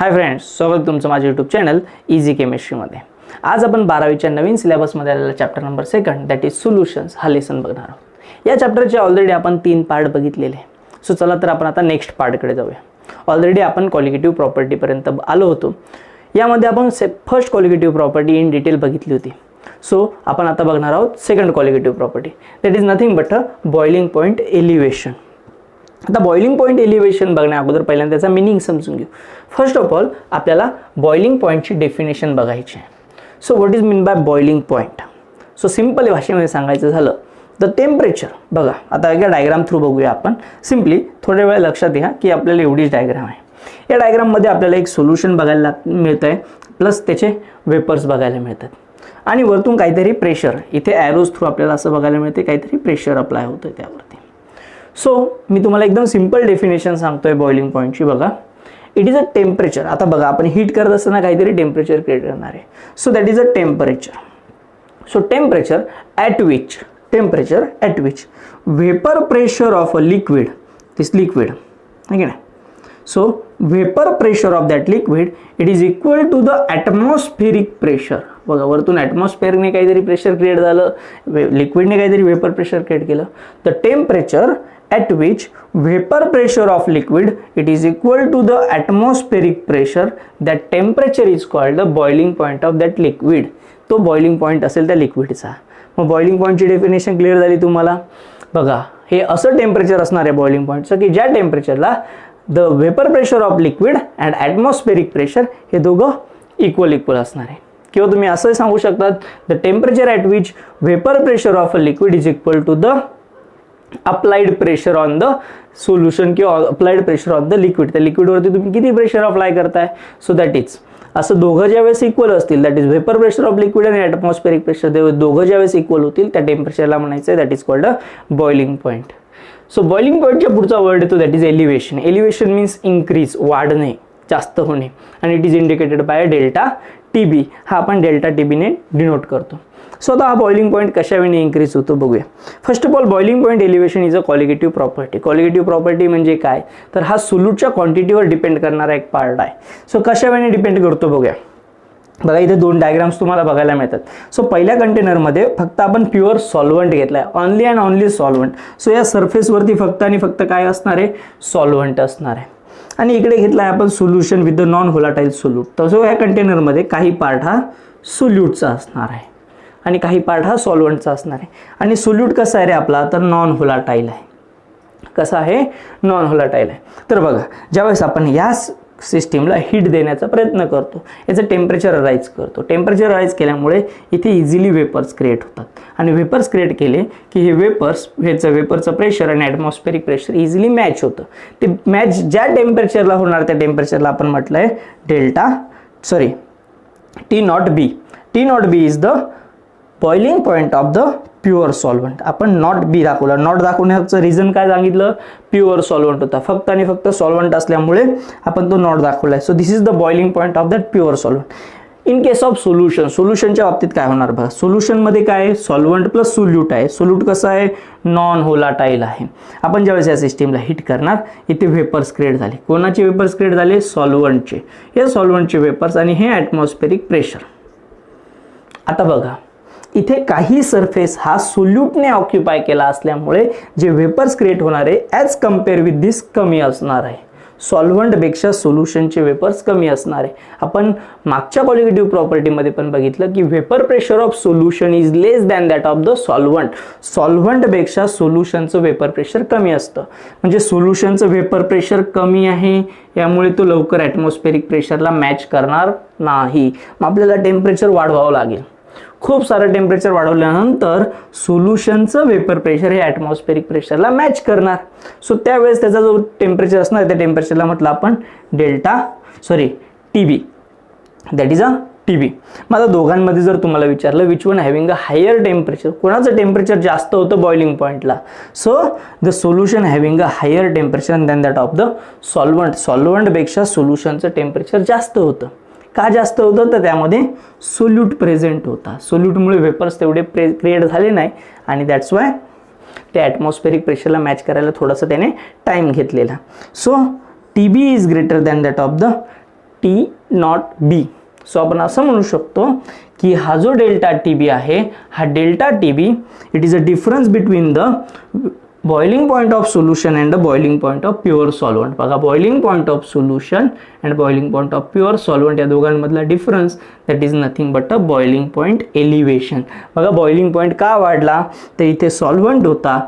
Hi friends, स्वागत तुमचं माझ्या यूट्यूब चॅनल इझी केमिस्ट्रीमध्ये. आज आपण 12वीच्या नवीन सिलेबसमध्ये आलेला chapter number 2 that is solutions हा लेसन बघणार आहोत. या चॅप्टरचे ऑलरेडी आपण 3 पार्ट बघितलेले. सो चला तर आपण आता नेक्स्ट पार्टकडे जाऊया. ऑलरेडी आपण क्वालिटेटिव्ह प्रॉपर्टीपर्यंत आलो होतो. यामध्ये आपण first qualitative property in detail बघितली होती. सो आपण आता बघणार आहोत second qualitative property that is nothing but a boiling point elevation. आता बॉइलिंग पॉईंट एलिव्हेशन बघण्या अगोदर पहिल्यांदा त्याचा मीनिंग समजून घेऊ. फर्स्ट ऑफ ऑल आपल्याला बॉइलिंग पॉईंटची डेफिनेशन बघायची आहे. So what is mean by boiling point? So simple भाषेमध्ये सांगायचं झालं द टेम्परेचर. बघा आता एका डायग्राम थ्रू बघूया आपण. सिम्पली थोड्या वेळ लक्षात घ्या की आपल्याला एवढीच डायग्राम आहे. या डायग्राममध्ये आपल्याला एक सोल्युशन बघायला मिळतं आहे, प्लस त्याचे वेपर्स बघायला मिळतात आणि वरतून काहीतरी प्रेशर, इथे ॲरोज थ्रू आपल्याला असं बघायला मिळते काहीतरी प्रेशर अप्लाय होतं त्यावरती. सो मी तुम्हाला एकदम सिंपल डेफिनेशन सांगतोय बॉइलिंग पॉईंटची. बघा इट इज अ टेम्परेचर. आता बघा आपण हीट करत असताना काहीतरी टेम्परेचर क्रिएट करणार आहे. So that is a temperature. So temperature at which vapour pressure of a liquid, this liquid है की नाही. So vapour pressure of that liquid it is equal to the atmospheric pressure. बघा वरतून ॲटमॉस्फेअरने काहीतरी pressure create झालं, लिक्विडने काहीतरी वेपर प्रेशर क्रिएट केलं. The temperature at which vapor pressure of liquid it is equal to the atmospheric pressure, that temperature is called the boiling point of that liquid. तो boiling point असेल त्या लिक्विडचा. मग boiling point ची definition clear झाली तुम्हाला. बघा हे असं टेम्परेचर असणार आहे बॉइलिंग पॉईंटचं की ज्या टेम्परेचरला the vapour pressure of liquid and atmospheric pressure हे दोघं इक्वल असणार आहे. किंवा तुम्ही असं सांगू शकतात the temperature at which vapour pressure of a liquid is equal to the applied pressure on the solution किंवा applied pressure on the liquid. त्या लिक्विडवरती तुम्ही किती प्रेशर अप्लाय करताय. सो दॅट इज असं दोघं ज्यावेळेस इक्वल असतील that is vapour pressure of liquid आणि ॲटमॉस्फेरिक प्रेशर दोघं ज्यावेळेस इक्वल होतील त्या टेम्परेचरला म्हणायचं that is called a boiling point. So boiling पॉईंटच्या पुढचा वर्ड येतो that is elevation. Elevation means increase, वाढणे, जास्त होणे. आणि it is indicated by delta TB. हा आपण डेल्टा टीबीने डिनोट करतो. सो आता हा बॉइलिंग पॉईंट कशावेळी इन्क्रीज होतो बघूया. First of all boiling point elevation is a qualitative property. Qualitative property म्हणजे काय तर हा सोल्यूटच्या क्वांटिटीवर डिपेंड करणारा एक पार्ट आहे. सो कशावेळी डिपेंड करतो बघूया. बघा इथे 2 डायग्राम्स तुम्हाला बघायला मिळतात. सो पहिल्या कंटेनरमध्ये फक्त आपण प्युअर सॉल्व्हंट घेतलाय, only and only solvent. So या सरफेसवरती फक्त आणि फक्त काय असणार आहे, सॉल्व्हंट असणार आहे. आणि इकडे घेतलाय आपण solution with the non volatile solute. तसं या कंटेनरमध्ये काही पार्ट हा सोल्यूटचा असणार आहे आणि काही पार्ट हा सॉल्व्हंटचा असणार आहे. आणि सोल्यूट कसा आहे रे आपला तर नॉन व्होलाटाईल आहे. कसा आहे, नॉन व्होलाटाईल आहे. तर बघा ज्यावेळेस आपण या सिस्टीमला हीट देण्याचा प्रयत्न करतो, याचं टेम्परेचर राईज करतो. टेम्परेचर राईज केल्यामुळे इथे इझिली वेपर्स क्रिएट होतात आणि वेपर्स क्रिएट केले की हे वेपरचं प्रेशर आणि ॲटमॉस्फेरिक प्रेशर इझिली मॅच होतं. ते मॅच ज्या टेम्परेचरला होणार त्या टेम्परेचरला आपण म्हटलं आहे T0B. T0B is the boiling point of the pure solvent. आपण नॉट बी दाखवला. नॉट दाखवण्याचं रिझन काय सांगितलं, प्युअर सॉल्व्हंट होता, फक्त आणि फक्त सॉल्व्हंट असल्यामुळे आपण तो नॉट दाखवलाय. So this is the boiling point of that pure solvent. In case of सोल्युशनच्या बाबतीत काय होणार बघा. सोल्युशनमध्ये काय आहे, सॉल्व्हंट प्लस सोल्यूट आहे. सोल्यूट कसं आहे, नॉन व्होलाटाईल आहे. आपण ज्यावेळेस या सिस्टीमला हिट करणार इथे वेपर्स क्रिएट झाले. कोणाचे वेपर्स क्रिएट झाले, सॉल्व्हंटचे. हे सॉल्व्हंटचे वेपर्स आणि हे ॲटमॉस्फेरिक प्रेशर. आता बघा इथे काही सरफेस हा सोल्यूटने ऑक्युपाय केला असल्यामुळे जे वेपर्स क्रिएट होणार आहे ॲज कम्पेअर विथ दिस कमी असणार आहे. सॉल्व्हंटपेक्षा सोल्युशनचे वेपर्स कमी असणार आहे. आपण मागच्या क्वालिटेटिव्ह प्रॉपर्टीमध्ये पण बघितलं की vapour pressure of solution is less than that of the solvent. सॉल्व्हंटपेक्षा सोल्युशनचं वेपर प्रेशर कमी असतं. म्हणजे सोल्युशनचं वेपर प्रेशर कमी आहे, यामुळे तो लवकर ॲटमॉस्फेरिक प्रेशरला मॅच करणार नाही. मग आपल्याला टेम्परेचर वाढवावं लागेल. खूप सारं टेम्परेचर वाढवल्यानंतर सोल्युशनचं वेपर प्रेशर हे ॲटमॉस्फेरिक प्रेशरला मॅच करणार. सो त्यावेळेस त्याचा जो टेम्परेचर असणार त्या टेम्परेचरला म्हटलं आपण TB. That is a TB. मग आता दोघांमध्ये जर तुम्हाला विचारलं which one having a higher temperature, कोणाचं टेम्परेचर जास्त होतं बॉइलिंग पॉईंटला. So the solution having a higher temperature than that of the solvent. सॉल्व्हंटपेक्षा सोल्युशनचं टेम्परेचर जास्त होतं. का जास्त होतं तर त्यामध्ये सोल्यूट प्रेझेंट होता. सोल्यूटमुळे वेपर्स तेवढे क्रिएट झाले नाही आणि दॅट्स वाय ते ॲटमॉस्फेरिक प्रेशरला मॅच करायला थोडंसं त्याने टाईम घेतलेला. So TB is greater than that of the T not be. So आपण असं म्हणू शकतो की हा जो डेल्टा टी बी आहे, हा delta T B it is a difference between the boiling point of solution and the boiling point of pure solvent. बघा, boiling point of solution and boiling point of pure solvent या दोघांमधला difference that is nothing but a boiling point elevation. बघा, boiling point का वाढला, तर इथे solvent होता,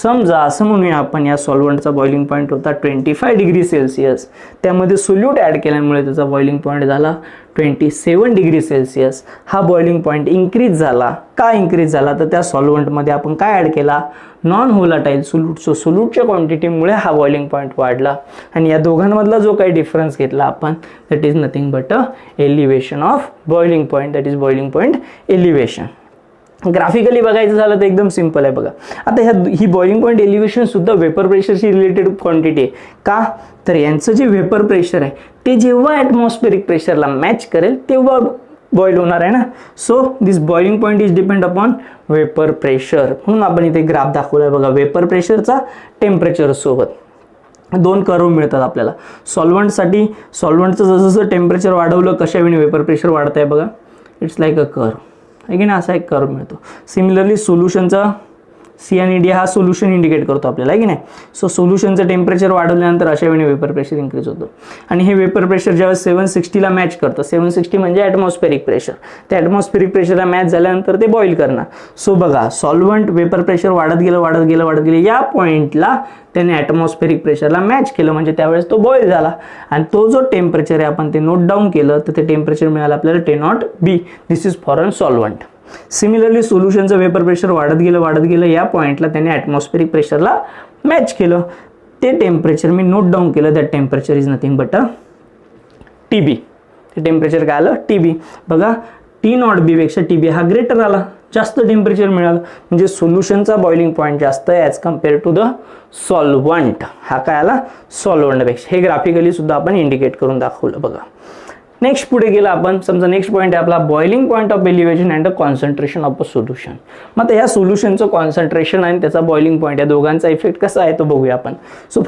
समजा असं म्हणूया आपण या सॉल्वंटचा बॉइलिंग पॉइंट होता 25 डिग्री सेल्सिअस, त्यामध्ये सोल्यूट ॲड केल्यामुळे त्याचा बॉइलिंग पॉइंट झाला 27 डिग्री सेल्सिअस. हा बॉइलिंग पॉइंट इन्क्रीज झाला. का इन्क्रीज झाला, तर त्या सॉल्वंटमध्ये आपण काय ॲड केला, नॉन व्होलाटाईल सोल्यूट. सो सोल्यूटच्या क्वांटिटीमुळे हा बॉइलिंग पॉइंट वाढला आणि या दोघांमधला जो काही डिफरन्स घेतला आपण that is nothing but a elevation of boiling point, that is boiling point elevation. Graphically बघायचं झालं तर एकदम सिंपल आहे. बघा, आता ही बॉइलिंग पॉइंट एलिव्हेशन सुद्धा वेपर प्रेशरशी रिलेटेड क्वांटिटी आहे. का, तर यांचं जे वेपर प्रेशर आहे ते जेव्हा ॲटमॉस्फेरिक प्रेशरला मॅच करेल तेव्हा बॉईल होणार आहे ना. So this boiling point is depend upon vapour pressure. म्हणून आपण इथे ग्राफ दाखवलाय. बघा, वेपर प्रेशरचा टेम्परेचर सोबत दोन कर्व मिळतात आपल्याला. सॉल्वंटसाठी सॉल्वंटचं जसं टेम्परेचर वाढवलं कशा वेळी वेपर प्रेशर वाढत आहे. बघा, इट्स लाईक अ कर्व आहे की नाही, असा एक कर्व मिळतो. सिमिलरली सोल्युशनचा सी आणि डी हा सोल्युशन इंडिकेट करतो आपल्याला, आहे की नाही. सो सोल्युशनचं टेम्परेचर वाढवल्यानंतर अशा वेळी वेपर प्रेशर इन्क्रीज होतं आणि हे वेपर प्रेशर ज्यावेळेस 760ला मॅच करतं, 760 म्हणजे ॲटमॉस्फेरिक प्रेशर, त्या ॲटमॉस्फेरिक प्रेशरला मॅच झाल्यानंतर ते बॉईल करणार. सो बघा, सॉल्वंट वेपर प्रेशर वाढत गेलं या पॉईंटला त्याने ॲटमॉस्फेरिक प्रेशरला मॅच केलं, म्हणजे त्यावेळेस तो बॉईल झाला आणि तो जो टेम्परेचर आहे आपण ते नोट डाऊन केलं तर ते टेम्परेचर मिळालं आपल्याला T naught B. This is for a solvent. Similarly सोल्युशनचं वेपर प्रेशर वाढत गेलं या पॉईंटला त्याने ॲटमॉस्फेरिक प्रेशरला मॅच केलं, ते टेम्परेचर मी नोट डाऊन केलं. That temperature is nothing but a T B. ते टेम्परेचर काय आलं, टी बी. बघा, टी नॉट बी पेक्षा टी बी हा ग्रेटर आला, जास्त टेम्परेचर मिळालं, म्हणजे सोल्युशनचा बॉइलिंग पॉईंट जास्त आहे as compare to the solvent. हा काय आला, सॉल्वंटपेक्षा. हे ग्राफिकली सुद्धा आपण इंडिकेट करून दाखवलं. बघा, नेक्स्ट पुढे गेला आपण. समजा नेक्स्ट पॉईंट आहे आपला boiling point of elevation and concentration of a solution. मग आता या सोल्युशनचं कॉन्सन्ट्रेशन आणि त्याचा बॉइलिंग पॉईंट या दोघांचा इफेक्ट कसा आहे तो बघूया आपण. सो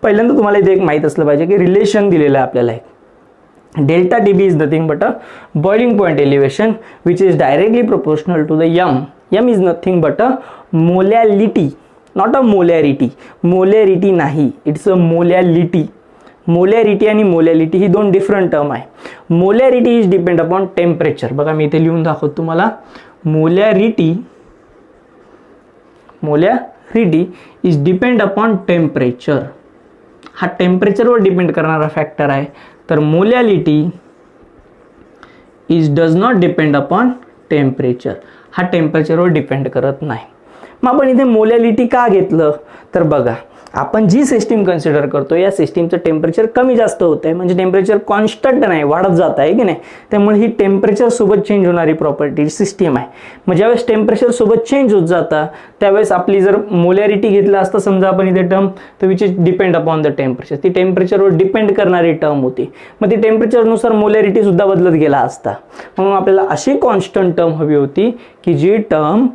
पहिल्यांदा तुम्हाला इथे एक माहीत असलं पाहिजे की रिलेशन दिलेलं आहे आपल्याला एक. Delta TB is nothing but a boiling point elevation which is directly proportional to the M. M is nothing but a molality, not a molarity. Molarity नाही, it's a molality. Molarity आणि molality ही दोन different term आहे. Molarity is depend upon temperature. बघा, मी इथे लिहून दाखवतो तुम्हाला. Molarity is depend upon temperature. हा टेम्परेचरवर डिपेंड करणारा फॅक्टर आहे. तर molality does not depend upon temperature. हा टेम्परेचरवर डिपेंड करत नाही. मग आपण इथे मोलॅलिटी का घेतलं, तर बघा, आपण जी सिस्टीम कन्सिडर करतो या सिस्टीमचं टेम्परेचर कमी जास्त होत आहे, म्हणजे टेम्परेचर कॉन्स्टंट नाही, वाढत जात आहे की नाही. त्यामुळे ही टेम्परेचर सोबत चेंज होणारी प्रॉपर्टी सिस्टीम आहे. मग ज्यावेळेस टेम्परेचर सोबत चेंज होत जातं त्यावेळेस आपली जर मोलॅरिटी घेतलं असतं समजा आपण इथे टर्म, तर which is depend upon the temperature. ती टेम्परेचरवर डिपेंड करणारी टर्म होती. मग ती टेम्परेचरनुसार मोलॅरिटी सुद्धा बदलत गेला असता. म्हणून आपल्याला अशी कॉन्स्टंट टर्म हवी होती की जी टर्म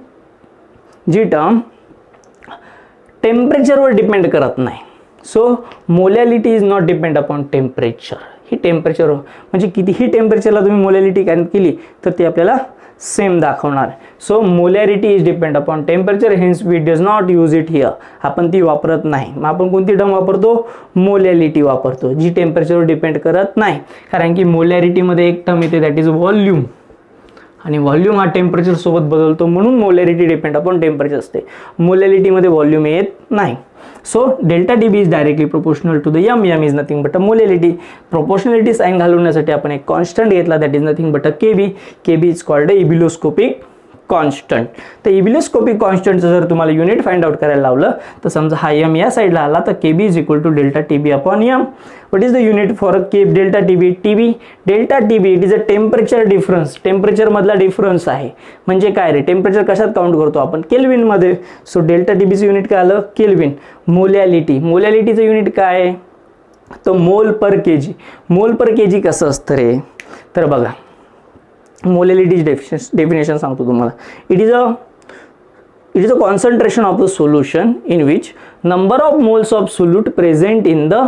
टेम्परेचरवर डिपेंड करत नाही. So molality is not depend upon temperature. ही टेम्परेचर म्हणजे कितीही टेम्परेचरला तुम्ही मोलॅलिटी कॅल्क्युलेट केली तर ती आपल्याला सेम दाखवणार. So molarity is depend upon temperature, hence we does not use it here. आपण ती वापरत नाही. मग आपण कोणती टर्म वापरतो, मोलॅलिटी वापरतो, जी टेम्परेचरवर डिपेंड करत नाही. कारण की मोलॅरिटीमध्ये एक टर्म येते दॅट इज व्हॉल्यूम, आणि व्हॉल्यूम हा टेम्परेचर सोबत बदलतो, म्हणून मोलॅरिटी डिपेंड अपॉन टेम्परेचर असते. मोलॅलिटीमध्ये व्हॉल्यूम येत नाही. So delta T B is directly proportional to the M. M is nothing but a molality. Proportionality sign घालवण्यासाठी आपण एक कॉन्स्टंट घेतला that is nothing but a KB. KB is called a ebullioscopic constant. तर ebullioscopic कॉन्स्टंटचं जर तुम्हाला unit find out करायला लावलं तर समजा हा एम या साईडला आला तर K B is equal to delta T B upon M. What is the unit for K B delta T B? T delta T B it is a temperature difference. Temperature मधला डिफरन्स आहे. म्हणजे काय रे, टेम्परेचर कशात count करतो आपण, kelvin मध्ये. So delta T बीचं unit काय आलं, केल्विन. मोलॅलिटीचं युनिट काय, तर मोल पर केजी. मोल पर केजी कसं असतं रे, तर बघा, मोलॅलिटीज डेफिनेशन सांगतो तुम्हाला. It is a concentration of the solution in which number of moles of solute present in the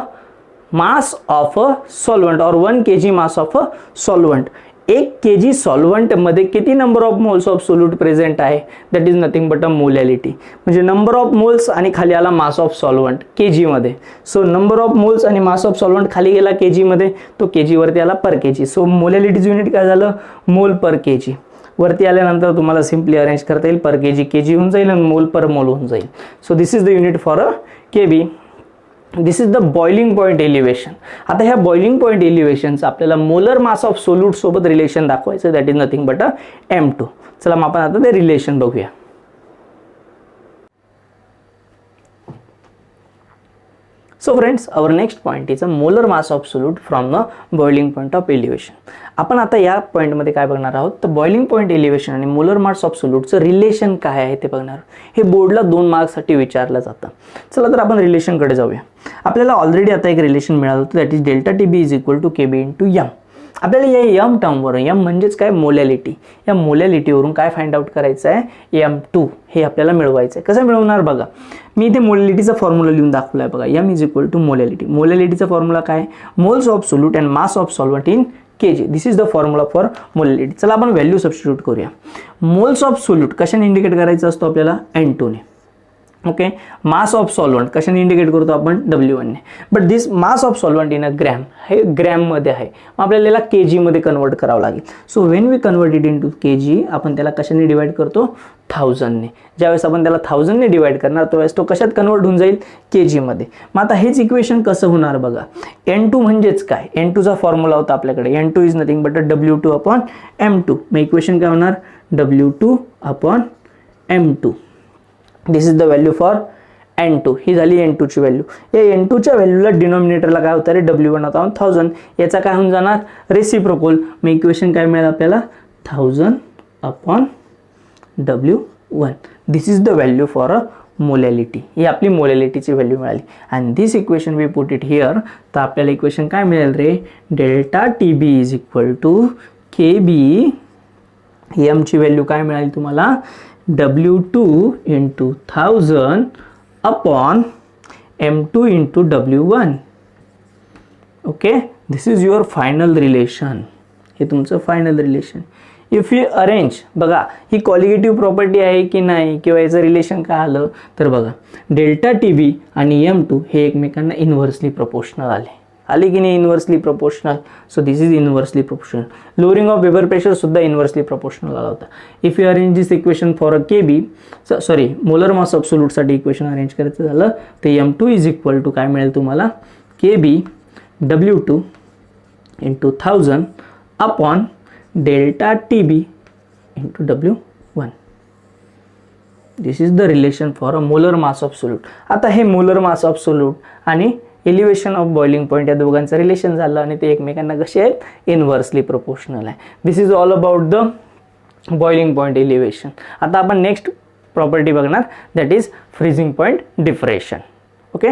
mass of a solvent और 1 kg mass of a solvent. 1 kg solvent मध्ये किती number of moles of solute present आहे, that is nothing but a molality. म्हणजे number of moles आणि खाली आला मास of solvent kg मध्ये. So number of moles आणि मास ऑफ सॉल्वंट खाली गेला kg मध्ये, तो kg वरती आला पर kg. सो मोलॅलिटीचं युनिट काय झालं, मोल पर kg. वरती आल्यानंतर तुम्हाला सिम्पली अरेंज करता येईल, पर kg kg होऊन जाईल आणि मोल पर मोल होऊन जाईल. So this is the unit for a kb. This is the boiling point elevation. आता ह्या बॉइलिंग पॉइंट एलिव्हेशनचं आपल्याला मोलर मास ऑफ सोल्यूट सोबत रिलेशन दाखवायचं, that is nothing but a M2. चला मग आपण आता ते रिलेशन बघूया. So friends, our next point is a molar mass of solute from the boiling point of elevation. आपण आता या पॉइंट मध्ये काय बघणार आहोत, तर बॉइलिंग पॉइंट एलिव्हेशन आणि मोलर मास ऑफ सोल्यूटचं रिलेशन काय आहे ते बघणार. हे बोर्डला 2 मार्क्ससाठी विचारलं जातं. चला तर आपण रिलेशन कडे जाऊया. आपल्याला ऑलरेडी आता एक रिलेशन मिळालं होतं, that is delta TB is equal to K B into M. आपल्याला या एम टर्मवरून, एम म्हणजेच काय, मोलॅलिटी, या मोलॅलिटीवरून काय फाइंड आउट करायचं आहे, M2 हे आपल्याला मिळवायचं आहे. कसं मिळवणार बघा, मी इथे मोलॅलिटीचा फॉर्म्युला लिहून दाखवला आहे बघा. M is equal to molality. मोलॅलिटीचा फॉर्म्युला काय, moles of solute and mass of solvent in kg. This is the formula for molality. चला आपण व्हॅल्यू सबस्टिट्यूट करूया. मोल्स ऑफ सोल्यूट कशाने इंडिकेट करायचा असतो आपल्याला, N2 ने. ओके, मास ऑफ सॉल्वंट कशाने इंडिकेट करतो आपण, W1 ने. But this mass of solvent in a gram, हे ग्रॅम मध्ये आहे, मग आपल्याला याला kg मध्ये कन्वर्ट करावं लागेल. So when we convert it into kg, आपण त्याला कशाने डिवाइड करतो, 1000 ने. ज्यावेळेस आपण त्याला 1000 ने डिवाइड करणार, त्यावेळेस तो कशात कन्वर्ट होऊन जाईल, kg मध्ये. मग आता हेच इक्वेशन कसं होणार बघा. N2 म्हणजेच काय, N2 चा फॉर्म्युला होता आपल्याकडे, N2 is nothing but W2 upon M2. मग इक्वेशन काय होणार, W2 upon M2. This is the value for N2. ही झाली N2 ची व्हॅल्यू. या N2 च्या व्हॅल्यूला डिनॉमिनेटरला काय होतं रे, W1 अपॉन 1000. याचा काय होऊन जाणार, रेसिप्रोकल. मग इक्वेशन काय मिळेल आपल्याला, 1000 upon W1. This is the value for a molality. ही आपली मोलॅलिटीची व्हॅल्यू मिळाली. And this equation we put it here. तर आपल्याला इक्वेशन काय मिळेल रे, delta TB is equal to KB. M ची व्हॅल्यू काय मिळाली तुम्हाला, W2 into 1000 upon M2 into W1. Okay, this is your final relation. हे तुमचं final relation. If you arrange, बघा ही कॉलिगेटिव्ह प्रॉपर्टी आहे की नाही, किंवा याचं रिलेशन काय आलं, तर बघा डेल्टा टीबी आणि M2 हे एकमेकांना इन्व्हर्सली प्रोपोर्शनल आले की नाही, inversely proportional. So this is inversely proportional. Lowering of vapour pressure सुद्धा इन्व्हर्सली प्रोपोर्शनल आला होता. If you arrange this equation for a KB, sorry molar mass of सोल्यूटसाठी इक्वेशन अरेंज करायचं झालं, तर M2 इज इक्वल टू काय मिळेल तुम्हाला, KB W2 into 1000 upon delta TB into W1. This is the relation for a molar mass of solute. आता हे molar mass of solute आणि एलिव्हेशन ऑफ बॉइलिंग पॉइंट या दोघांचं रिलेशन झालं आणि ते एकमेकांना कसे आहेत, इन्व्हर्सली प्रोपोर्शनल आहे. This is all about the boiling point elevation. आता आपण नेक्स्ट प्रॉपर्टी बघणार, that is freezing point depression. Okay.